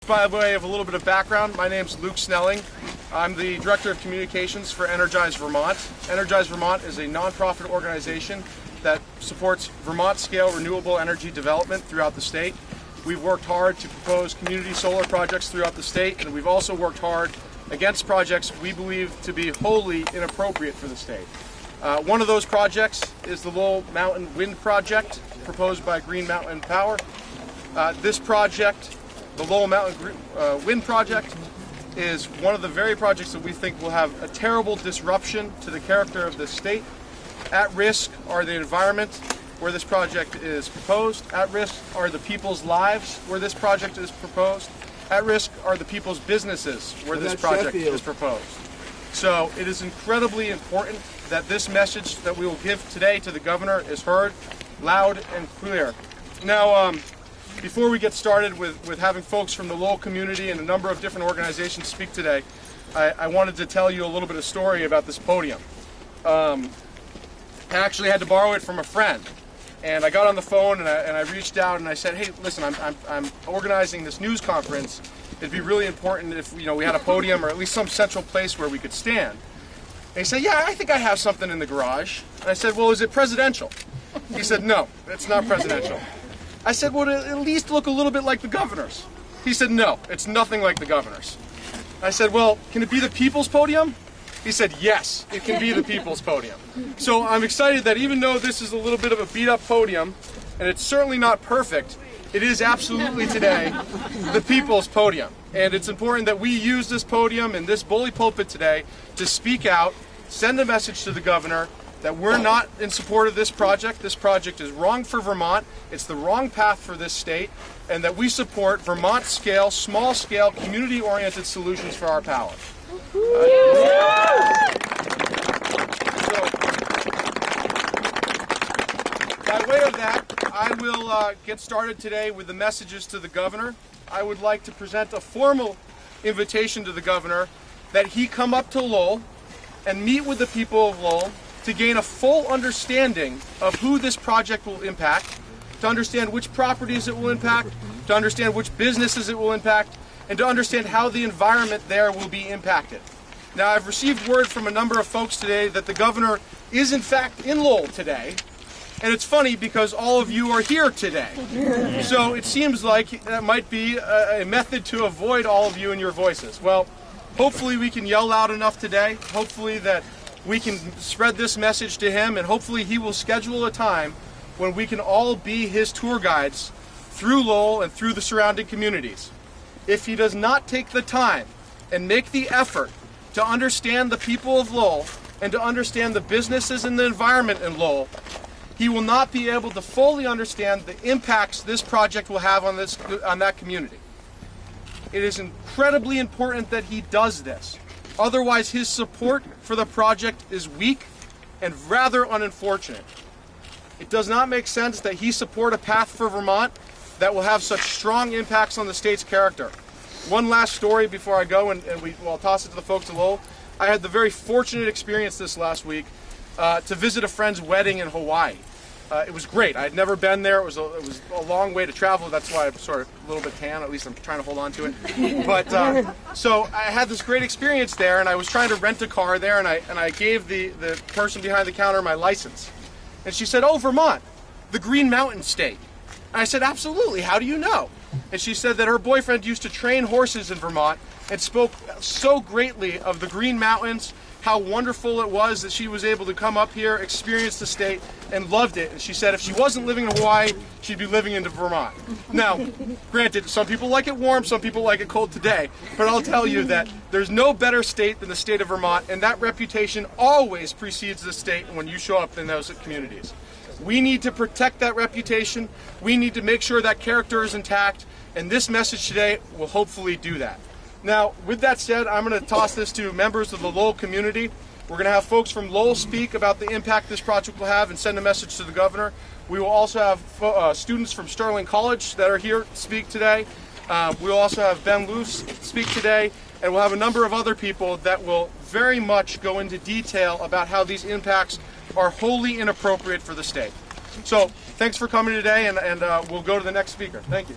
by way of a little bit of background, my name's Luke Snelling. I'm the Director of Communications for Energize Vermont. Energize Vermont is a nonprofit organization that supports Vermont-scale renewable energy development throughout the state. We've worked hard to propose community solar projects throughout the state, and we've also worked hard against projects we believe to be wholly inappropriate for the state. One of those projects is the Lowell Mountain Wind Project, proposed by Green Mountain Power. This project, the Lowell Mountain Wind Project, is one of the very projects that we think will have a terrible disruption to the character of this state. At risk are the environment where this project is proposed. At risk are the people's lives where this project is proposed. At risk are the people's businesses where this project is proposed. So it is incredibly important that this message that we will give today to the governor is heard loud and clear. Now, before we get started with having folks from the Lowell community and a number of different organizations speak today, I wanted to tell you a little bit of story about this podium. I actually had to borrow it from a friend, and I got on the phone and I reached out and I said, hey, listen, I'm organizing this news conference. It'd be really important if we had a podium or at least some central place where we could stand. And he said, yeah, I think I have something in the garage. And I said, well, is it presidential? He said, no, it's not presidential. I said, well, it'll at least look a little bit like the governor's. He said, no, it's nothing like the governor's. I said, well, can it be the people's podium? He said, yes, it can be the people's podium. So I'm excited that even though this is a little bit of a beat up podium, and it's certainly not perfect, it is absolutely today the people's podium. And it's important that we use this podium and this bully pulpit today to speak out, send a message to the governor that we're not in support of this project. This project is wrong for Vermont. It's the wrong path for this state, and that we support Vermont-scale, small-scale, community-oriented solutions for our power. So, by way of that, I will get started today with the messages to the governor. I would like to present a formal invitation to the governor that he come up to Lowell and meet with the people of Lowell to gain a full understanding of who this project will impact, to understand which properties it will impact, to understand which businesses it will impact, and to understand how the environment there will be impacted. Now, I've received word from a number of folks today that the governor is in fact in Lowell today, and it's funny because all of you are here today. So it seems like that might be a method to avoid all of you and your voices. Well, hopefully we can yell loud enough today, hopefully that we can spread this message to him, and hopefully he will schedule a time when we can all be his tour guides through Lowell and through the surrounding communities. If he does not take the time and make the effort to understand the people of Lowell and to understand the businesses and the environment in Lowell, he will not be able to fully understand the impacts this project will have on that community. It is incredibly important that he does this. Otherwise, his support for the project is weak and rather unfortunate. It does not make sense that he support a path for Vermont that will have such strong impacts on the state's character. One last story before I go, and I'll toss it to the folks at Lowell. I had the very fortunate experience this last week to visit a friend's wedding in Hawaii. It was great. I had never been there. It was a long way to travel. That's why I'm sort of a little bit tan. At least I'm trying to hold on to it. But so I had this great experience there, and I was trying to rent a car there, and I gave the person behind the counter my license. And she said, "Oh, Vermont, the Green Mountain State." And I said, "Absolutely. How do you know?" And she said that her boyfriend used to train horses in Vermont and spoke so greatly of the Green Mountains, how wonderful it was that she was able to come up here, experience the state, and loved it. And she said if she wasn't living in Hawaii, she'd be living in Vermont. Now, granted, some people like it warm, some people like it cold today, but I'll tell you that there's no better state than the state of Vermont, and that reputation always precedes the state when you show up in those communities. We need to protect that reputation. We need to make sure that character is intact, and this message today will hopefully do that. Now, with that said, I'm going to toss this to members of the Lowell community. We're going to have folks from Lowell speak about the impact this project will have and send a message to the governor. We will also have students from Sterling College that are here to speak today. We'll also have Ben Luce speak today, and we'll have a number of other people that will very much go into detail about how these impacts are wholly inappropriate for the state. So, thanks for coming today, and we'll go to the next speaker. Thank you.